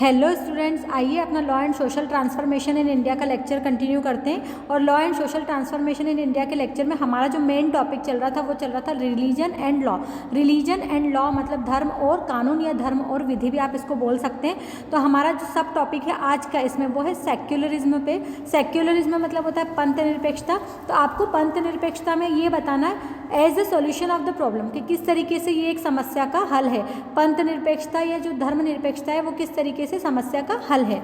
Hello students, आइए अपना law and social transformation in India का लेक्चर कंटिन्यू करते हैं। और law and social transformation in India के लेक्चर में हमारा जो मेन टॉपिक चल रहा था वो चल रहा था religion and law. Religion and law मतलब धर्म और कानून या धर्म और विधि भी आप इसको बोल सकते हैं। तो हमारा जो सब टॉपिक है आज का इसमें वो है सेक्युलरिज्म पे। सेक्युलरिज्म मतलब होता है पंथ निरपेक्षता। तो आपको पंथ निरपेक्षता में ये बताना है as a solution of the problem कि किस तरीके से ये एक समस्या का हल है। पंथ निरपेक्षता या जो धर्म निरपेक्षता है वो किस तरीके से समस्या का हल है।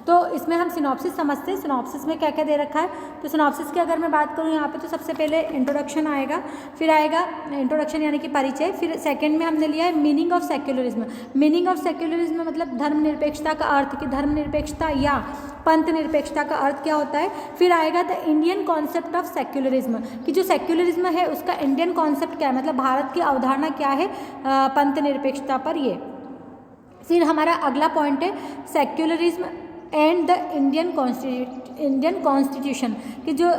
तो इसमें हम सिनॉप्सिस समझते हैं। सिनॉप्सिस में क्या क्या दे रखा है, तो सिनॉप्सिस की अगर मैं बात करूँ यहाँ पे तो सबसे पहले इंट्रोडक्शन आएगा, फिर आएगा इंट्रोडक्शन यानी कि परिचय, फिर सेकंड में हमने लिया है meaning of secularism. Meaning of secularism मतलब धर्म निरपेक्षता का अर्थ कि धर्म निरपेक्षता या पंथ निरपेक्षता का अर्थ क्या होता है। फिर आएगा the Indian concept of secularism कि जो सेक्युलरिज्म है उसका इंडियन कॉन्सेप्ट क्या है, मतलब भारत की अवधारणा क्या है पंथ निरपेक्षता पर। ये फिर हमारा अगला पॉइंट है secularism and the Indian constitution कि जो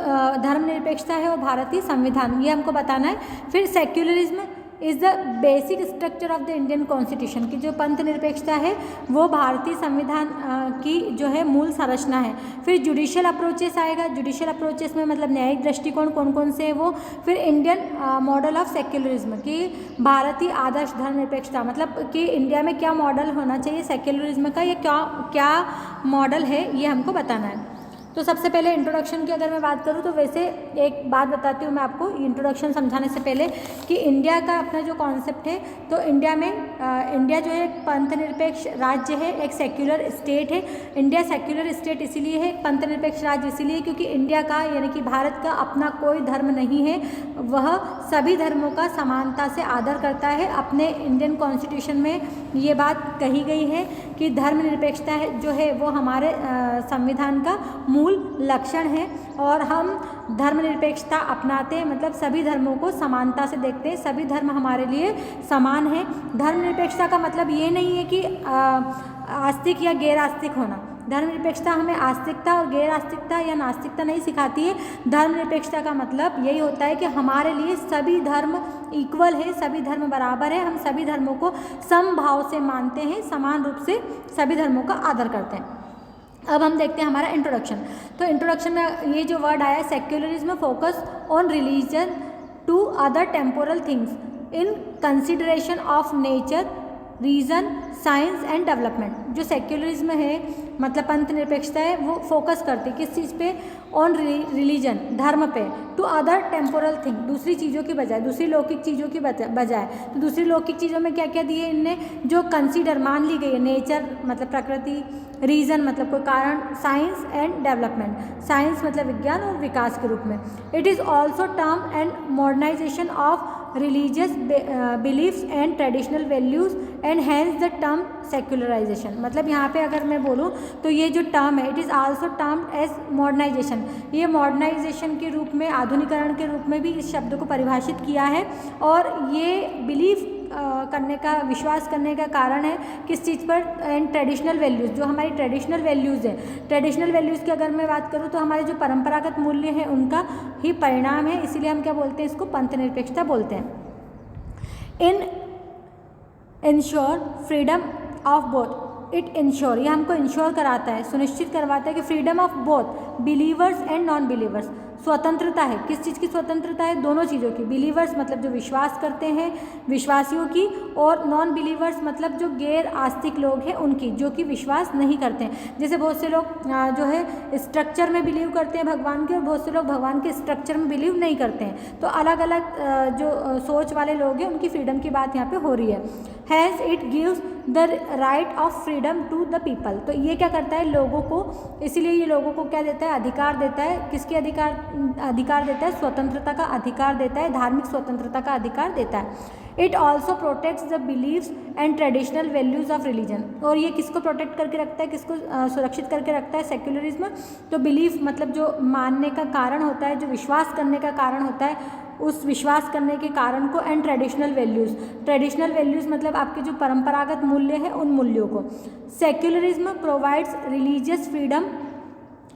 धर्म निरपेक्षता है वो भारतीय संविधान, ये हमको बताना है। फिर secularism is the basic structure of the Indian constitution की जो पंथ निरपेक्षता है वो भारतीय संविधान की जो है मूल संरचना है। फिर जुडिशियल अप्रोचेस आएगा। जुडिशियल अप्रोचेस में मतलब न्यायिक दृष्टिकोण कौन कौन से है वो। फिर इंडियन मॉडल ऑफ सेक्युलरिज्म कि भारतीय आदर्श धर्म निरपेक्षता मतलब कि इंडिया में क्या मॉडल होना चाहिए सेक्युलरिज्म का, या क्या मॉडल है ये हमको बताना है। तो सबसे पहले इंट्रोडक्शन की अगर मैं बात करूँ तो वैसे एक बात बताती हूँ मैं आपको इंट्रोडक्शन समझाने से पहले कि इंडिया का अपना जो कॉन्सेप्ट है, तो इंडिया में इंडिया जो है एक पंथ निरपेक्ष राज्य है, एक सेक्युलर स्टेट है। इंडिया सेक्युलर स्टेट इसीलिए है, पंथ निरपेक्ष राज्य इसीलिए क्योंकि इंडिया का यानी कि भारत का अपना कोई धर्म नहीं है, वह सभी धर्मों का समानता से आदर करता है। अपने इंडियन कॉन्स्टिट्यूशन में ये बात कही गई है कि धर्म निरपेक्षता है जो है वो हमारे संविधान का मूल लक्षण है और हम धर्मनिरपेक्षता अपनाते हैं, मतलब सभी धर्मों को समानता से देखते हैं, सभी धर्म हमारे लिए समान है। धर्मनिरपेक्षता का मतलब ये नहीं है कि आस्तिक या गैर आस्तिक होना। धर्मनिरपेक्षता हमें आस्तिकता और गैर आस्तिकता या नास्तिकता नहीं सिखाती है। धर्मनिरपेक्षता का मतलब यही होता है कि हमारे लिए सभी धर्म इक्वल है, सभी धर्म बराबर है, हम सभी धर्मों को समभाव से मानते हैं, समान रूप से सभी धर्मों का आदर करते हैं। अब हम देखते हैं हमारा इंट्रोडक्शन। तो इंट्रोडक्शन में ये जो वर्ड आया secularism focus on religion to other temporal things in consideration of nature reason science and development. जो सेक्युलरिज्म है मतलब पंथ निरपेक्षता है वो फोकस करती है किस चीज़ पे, ऑन रिलीजन धर्म पे, टू अदर टेम्पोरल थिंग दूसरी चीज़ों की बजाय, दूसरी लौकिक चीज़ों की बजाय। तो दूसरी लौकिक चीज़ों में क्या क्या दिए इनने, जो कंसीडर मान ली गई है, नेचर मतलब प्रकृति, रीज़न मतलब कोई कारण, साइंस एंड डेवलपमेंट साइंस मतलब विज्ञान और विकास के रूप में। It is also term and modernisation of religious beliefs and traditional values and hence the term secularisation. मतलब यहाँ पे अगर मैं बोलूँ तो ये जो टर्म है it is also term as modernisation, ये मॉडर्नाइजेशन के रूप में, आधुनिकरण के रूप में भी इस शब्द को परिभाषित किया है। और ये बिलीफ करने का, विश्वास करने का कारण है किस चीज़ पर, एंड ट्रेडिशनल वैल्यूज़ जो हमारी ट्रेडिशनल वैल्यूज़ हैं। ट्रेडिशनल वैल्यूज़ की अगर मैं बात करूँ तो हमारे जो परंपरागत मूल्य हैं उनका ही परिणाम है, इसीलिए हम क्या बोलते हैं, इसको पंथ निरपेक्षता बोलते हैं। Ensure freedom of both, it ensure ये हमको इंश्योर कराता है, सुनिश्चित करवाता है कि freedom of both believers and non believers, स्वतंत्रता है। किस चीज़ की स्वतंत्रता है, दोनों चीज़ों की। बिलीवर्स मतलब जो विश्वास करते हैं विश्वासियों की, और नॉन बिलीवर्स मतलब जो गैर आस्तिक लोग हैं उनकी, जो कि विश्वास नहीं करते हैं। जैसे बहुत से लोग जो है स्ट्रक्चर में बिलीव करते हैं भगवान के, और बहुत से लोग भगवान के स्ट्रक्चर में बिलीव नहीं करते हैं। तो अलग अलग जो सोच वाले लोग हैं उनकी फ्रीडम की बात यहाँ पे हो रही है। Has it gives the right of freedom to the people, तो ये क्या करता है लोगों को, इसीलिए ये लोगों को क्या देता है, अधिकार देता है। किसके अधिकार देता है, स्वतंत्रता का अधिकार देता है, धार्मिक स्वतंत्रता का अधिकार देता है। It also protects the believes and traditional values of religion, और ये किसको प्रोटेक्ट करके रखता है, किसको सुरक्षित करके रखता है सेक्युलरिज्म। तो बिलीफ मतलब जो मानने का कारण होता है, जो विश्वास करने का कारण होता है, उस विश्वास करने के कारण को, एंड ट्रेडिशनल वैल्यूज़ मतलब आपके जो परंपरागत मूल्य हैं उन मूल्यों को। सेक्युलरिज्म प्रोवाइड्स रिलीजियस फ्रीडम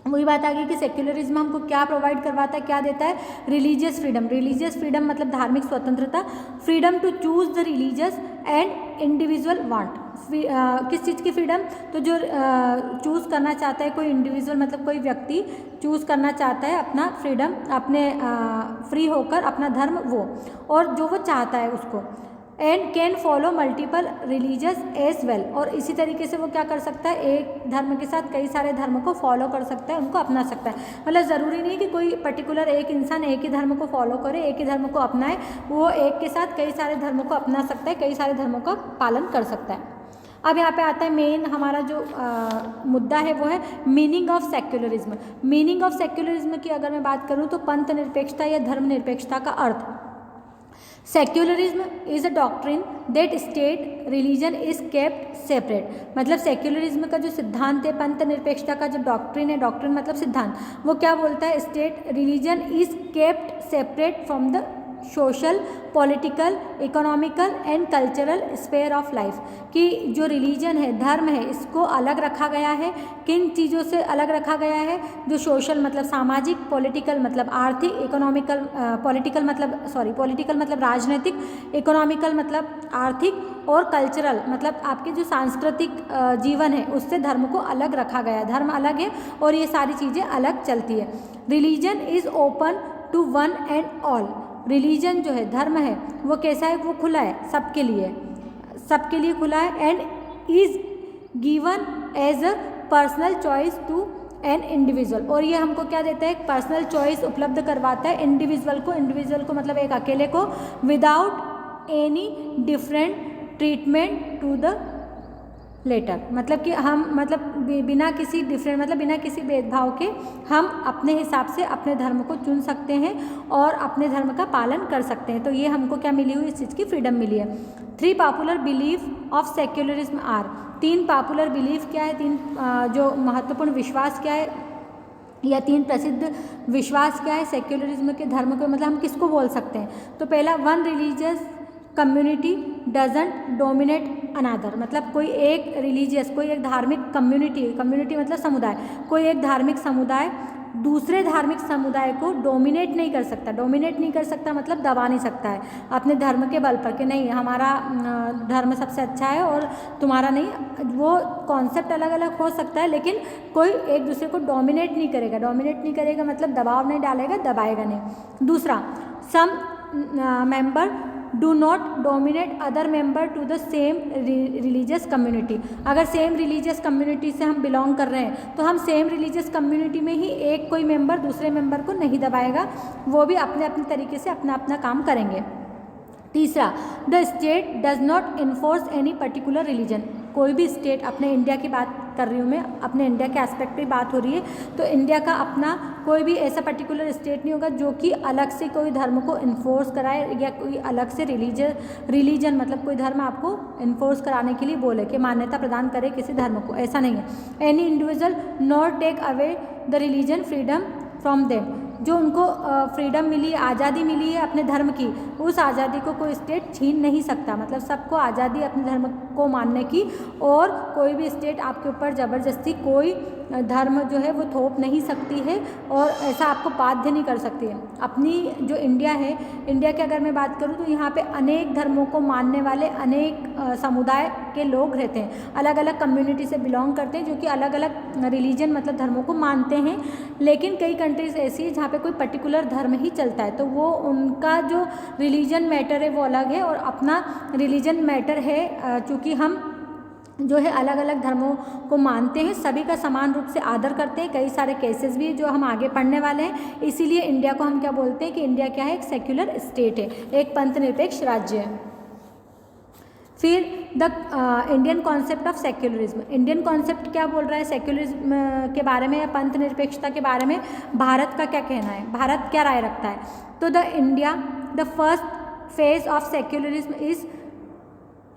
वही बात आ गई कि सेक्युलरिज्म हमको क्या प्रोवाइड करवाता है, क्या देता है, रिलीजियस फ्रीडम। रिलीजियस फ्रीडम मतलब धार्मिक स्वतंत्रता, freedom to choose the religious and individual want. किस चीज़ की फ्रीडम, तो जो चूज़ करना चाहता है कोई इंडिविजुअल मतलब कोई व्यक्ति चूज़ करना चाहता है अपना फ्रीडम, अपने फ्री होकर अपना धर्म वो, और जो वो चाहता है उसको, and can follow multiple religious as well, और इसी तरीके से वो क्या कर सकता है, एक धर्म के साथ कई सारे धर्म को फॉलो कर सकता है, उनको अपना सकता है। मतलब ज़रूरी नहीं कि कोई पर्टिकुलर एक इंसान एक ही धर्म को फॉलो करे, एक ही धर्म को अपनाए, वो एक के साथ कई सारे धर्मों को अपना सकता है, कई सारे धर्मों का पालन कर सकता है। अब यहाँ पे आता है मेन हमारा जो मुद्दा है वो है meaning of secularism. Meaning of secularism की अगर मैं बात करूँ तो पंथ निरपेक्षता या धर्म निरपेक्षता का अर्थ, secularism is a doctrine that state religion is kept separate. मतलब सेक्युलरिज्म का जो सिद्धांत है, पंथ निरपेक्षता का जो डॉक्ट्रिन है, डॉक्ट्रिन मतलब सिद्धांत, वो क्या बोलता है, state religion is kept separate from the social, political, economical and cultural sphere of life. कि जो रिलीजन है, धर्म है, इसको अलग रखा गया है। किन चीज़ों से अलग रखा गया है, जो सोशल मतलब सामाजिक, पॉलिटिकल मतलब आर्थिक, इकोनॉमिकल पॉलिटिकल मतलब राजनीतिक, इकोनॉमिकल मतलब आर्थिक, और कल्चरल मतलब आपके जो सांस्कृतिक जीवन है उससे धर्म को अलग रखा गया है। धर्म अलग है और ये सारी चीज़ें अलग चलती है। Religion is open to one and all. Religion जो है, धर्म है, वो कैसा है, वो खुला है, सबके लिए खुला है, and is given as a personal choice to an individual. और ये हमको क्या देता है, एक पर्सनल चॉइस उपलब्ध करवाता है इंडिविजुअल को मतलब एक अकेले को, without any different treatment to the latter. मतलब कि हम मतलब बिना किसी डिफरेंट मतलब बिना किसी भेदभाव के हम अपने हिसाब से अपने धर्म को चुन सकते हैं और अपने धर्म का पालन कर सकते हैं। तो ये हमको क्या मिली हुई, इस चीज़ की फ्रीडम मिली है। 3 popular belief of secularism are. 3 popular belief क्या है, 3 जो महत्वपूर्ण विश्वास क्या है, या 3 प्रसिद्ध विश्वास क्या है सेक्युलरिज्म के, धर्म को मतलब हम किसको बोल सकते हैं। तो पहला, one religious community doesn't dominate another. मतलब कोई एक धार्मिक कम्युनिटी मतलब समुदाय, कोई एक धार्मिक समुदाय दूसरे धार्मिक समुदाय को डोमिनेट नहीं कर सकता मतलब दबा नहीं सकता है अपने धर्म के बल पर, कि नहीं हमारा धर्म सबसे अच्छा है और तुम्हारा नहीं। वो कॉन्सेप्ट अलग अलग हो सकता है, लेकिन कोई एक दूसरे को डोमिनेट नहीं करेगा मतलब दबाव नहीं डालेगा, दबाएगा नहीं। दूसरा, some member do not dominate other member to the same religious community. अगर सेम रिलीजियस कम्युनिटी से हम बिलोंग कर रहे हैं तो हम सेम रिलीजियस कम्युनिटी में ही एक कोई मेंबर दूसरे मेंबर को नहीं दबाएगा, वो भी अपने अपने तरीके से अपना अपना काम करेंगे। तीसरा, the state does not enforce any particular religion. कोई भी स्टेट, अपने इंडिया की बात कर रही हूँ मैं, अपने इंडिया के एस्पेक्ट पे बात हो रही है, तो इंडिया का अपना कोई भी ऐसा पर्टिकुलर स्टेट नहीं होगा जो कि अलग से कोई धर्म को इन्फोर्स कराए या कोई अलग से रिलीजन मतलब कोई धर्म आपको इन्फोर्स कराने के लिए बोले कि मान्यता प्रदान करे किसी धर्म को, ऐसा नहीं है। Any individual not take away the religion freedom from them. जो उनको फ्रीडम मिली, आज़ादी मिली है अपने धर्म की, उस आज़ादी को कोई स्टेट छीन नहीं सकता। मतलब सबको आज़ादी अपने धर्म को मानने की, और कोई भी स्टेट आपके ऊपर ज़बरदस्ती कोई धर्म जो है वो थोप नहीं सकती है और ऐसा आपको बाध्य नहीं कर सकती है। अपनी जो इंडिया है, इंडिया की अगर मैं बात करूँ तो यहाँ पे अनेक धर्मों को मानने वाले अनेक समुदाय के लोग रहते हैं, अलग अलग कम्युनिटी से बिलोंग करते हैं, जो कि अलग अलग रिलीजन मतलब धर्मों को मानते हैं। लेकिन कई कंट्रीज ऐसी है जहाँ पे कोई पर्टिकुलर धर्म ही चलता है, तो वो उनका जो रिलीजन मैटर है वो अलग है और अपना रिलीजन मैटर है। चूँकि हम जो है अलग अलग धर्मों को मानते हैं, सभी का समान रूप से आदर करते हैं। कई सारे केसेस भी जो हम आगे पढ़ने वाले हैं, इसीलिए इंडिया को हम क्या बोलते हैं कि इंडिया क्या है, एक सेक्युलर स्टेट है, एक पंथ निरपेक्ष राज्य है। फिर the Indian concept of secularism. Indian concept क्या बोल रहा है सेक्युलरिज्म के बारे में या पंथ निरपेक्षता के बारे में, भारत का क्या कहना है, भारत क्या राय रखता है। तो the first phase of secularism is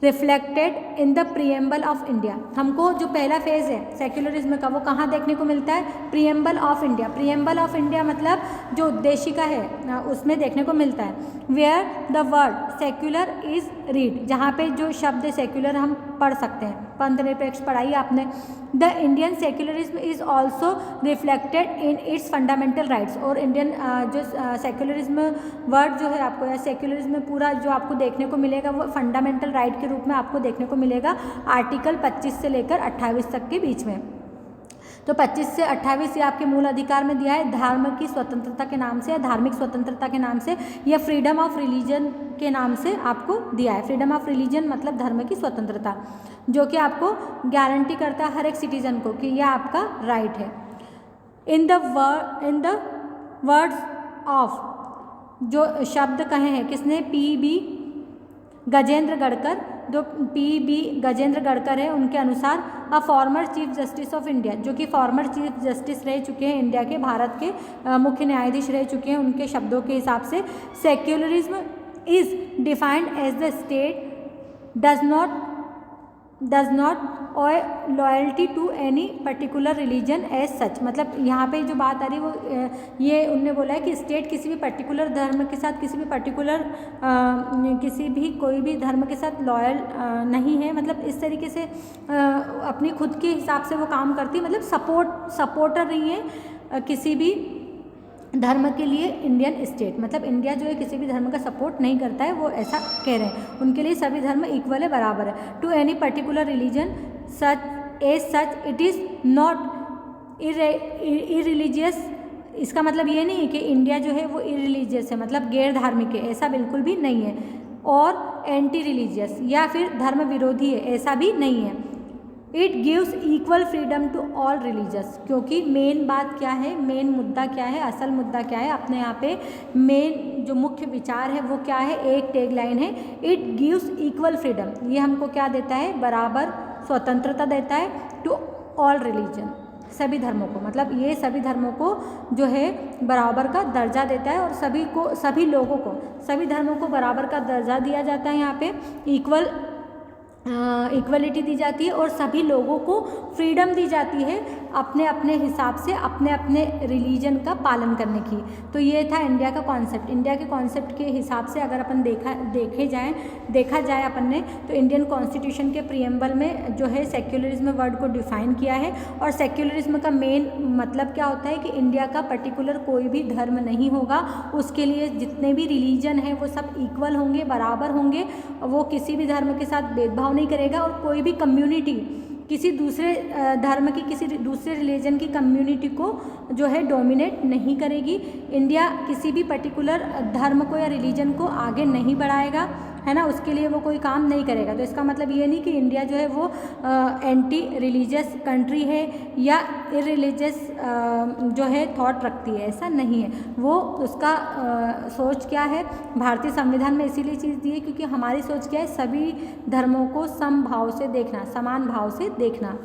reflected in the preamble of India. हमको जो पहला फेज है सेक्युलरिज्म का वो कहाँ देखने को मिलता है? Preamble of India. Preamble of India मतलब जो उद्देशिका है उसमें देखने को मिलता है। Where the word secular is read, जहाँ पे जो शब्द सेक्युलर हम पढ़ सकते हैं, पंथनिरपेक्ष पढ़ाई आपने। The Indian secularism is also reflected in its fundamental rights, और इंडियन जो सेक्युलरिज्म वर्ड जो है आपको या सेक्युलरिज्म पूरा जो आपको देखने को मिलेगा वो फंडामेंटल राइट के रूप में आपको देखने को मिलेगा आर्टिकल 25 से लेकर 28 तक के बीच में। तो 25 से 28 ये आपके मूल अधिकार में दिया है, धर्म की स्वतंत्रता के नाम से या धार्मिक स्वतंत्रता के नाम से या फ्रीडम ऑफ रिलीजन के नाम से आपको दिया है। फ्रीडम ऑफ रिलीजन मतलब धर्म की स्वतंत्रता, जो कि आपको गारंटी करता है हर एक सिटीजन को कि यह आपका राइट है। इन द वर्ड्स ऑफ, जो शब्द कहे हैं किसने? P.B. गजेंद्र गढ़कर, जो P.B. गजेंद्र गढ़कर है, उनके अनुसार a former chief justice of India, जो कि फॉर्मर चीफ जस्टिस रह चुके हैं इंडिया के, भारत के मुख्य न्यायाधीश रह चुके हैं, उनके शब्दों के हिसाब से secularism is defined as the state does not owe loyalty to any particular religion as such. मतलब यहाँ पे जो बात आ रही है वो ये उनने बोला है कि स्टेट किसी भी पर्टिकुलर धर्म के साथ, किसी भी पर्टिकुलर किसी भी कोई भी धर्म के साथ लॉयल नहीं है। मतलब इस तरीके से अपनी खुद के हिसाब से वो काम करती है, मतलब सपोर्टर नहीं है किसी भी धर्म के लिए इंडियन स्टेट। मतलब इंडिया जो है किसी भी धर्म का सपोर्ट नहीं करता है, वो ऐसा कह रहे हैं। उनके लिए सभी धर्म इक्वल है, बराबर है। To any particular religion such as such it is not irreligious. इसका मतलब ये नहीं है कि इंडिया जो है वो इरिलीजियस है, मतलब गैर धार्मिक है, ऐसा बिल्कुल भी नहीं है। और एंटी रिलीजियस या फिर धर्म विरोधी है, ऐसा भी नहीं है। It gives equal freedom to all religious, क्योंकि मेन बात क्या है, मेन मुद्दा क्या है, असल मुद्दा क्या है, अपने यहाँ पे मेन जो मुख्य विचार है वो क्या है, एक टैग लाइन है, इट गिव्स इक्वल फ्रीडम। ये हमको क्या देता है? बराबर स्वतंत्रता देता है टू ऑल रिलीजन, सभी धर्मों को। मतलब ये सभी धर्मों को जो है बराबर का दर्जा देता है, और सभी लोगों को, सभी धर्मों को बराबर का दर्जा दिया जाता है। यहाँ पे इक्वलिटी दी जाती है, और सभी लोगों को फ्रीडम दी जाती है अपने अपने हिसाब से अपने अपने रिलीजन का पालन करने की। तो ये था इंडिया का कॉन्सेप्ट। इंडिया के कॉन्सेप्ट के हिसाब से अगर अपन देखा जाए अपन ने, तो इंडियन कॉन्स्टिट्यूशन के प्रीएम्बल में जो है सेक्युलरिज्म वर्ड को डिफाइन किया है। और सेक्युलरिज्म का मेन मतलब क्या होता है कि इंडिया का पर्टिकुलर कोई भी धर्म नहीं होगा, उसके लिए जितने भी रिलीजन हैं वो सब इक्वल होंगे, बराबर होंगे, वो किसी भी धर्म के साथ भेदभाव नहीं करेगा। और कोई भी कम्युनिटी किसी दूसरे धर्म की, किसी दूसरे रिलीजन की कम्युनिटी को जो है डोमिनेट नहीं करेगी। इंडिया किसी भी पर्टिकुलर धर्म को या रिलीजन को आगे नहीं बढ़ाएगा, है ना, उसके लिए वो कोई काम नहीं करेगा। तो इसका मतलब ये नहीं कि इंडिया जो है वो एंटी रिलीजियस कंट्री है या इरिलीजियस जो है थॉट रखती है, ऐसा नहीं है। वो उसका सोच क्या है, भारतीय संविधान में इसीलिए चीज़ दी है क्योंकि हमारी सोच क्या है, सभी धर्मों को समभाव से देखना, समान भाव से देखना।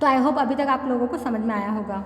तो आई होप अभी तक आप लोगों को समझ में आया होगा।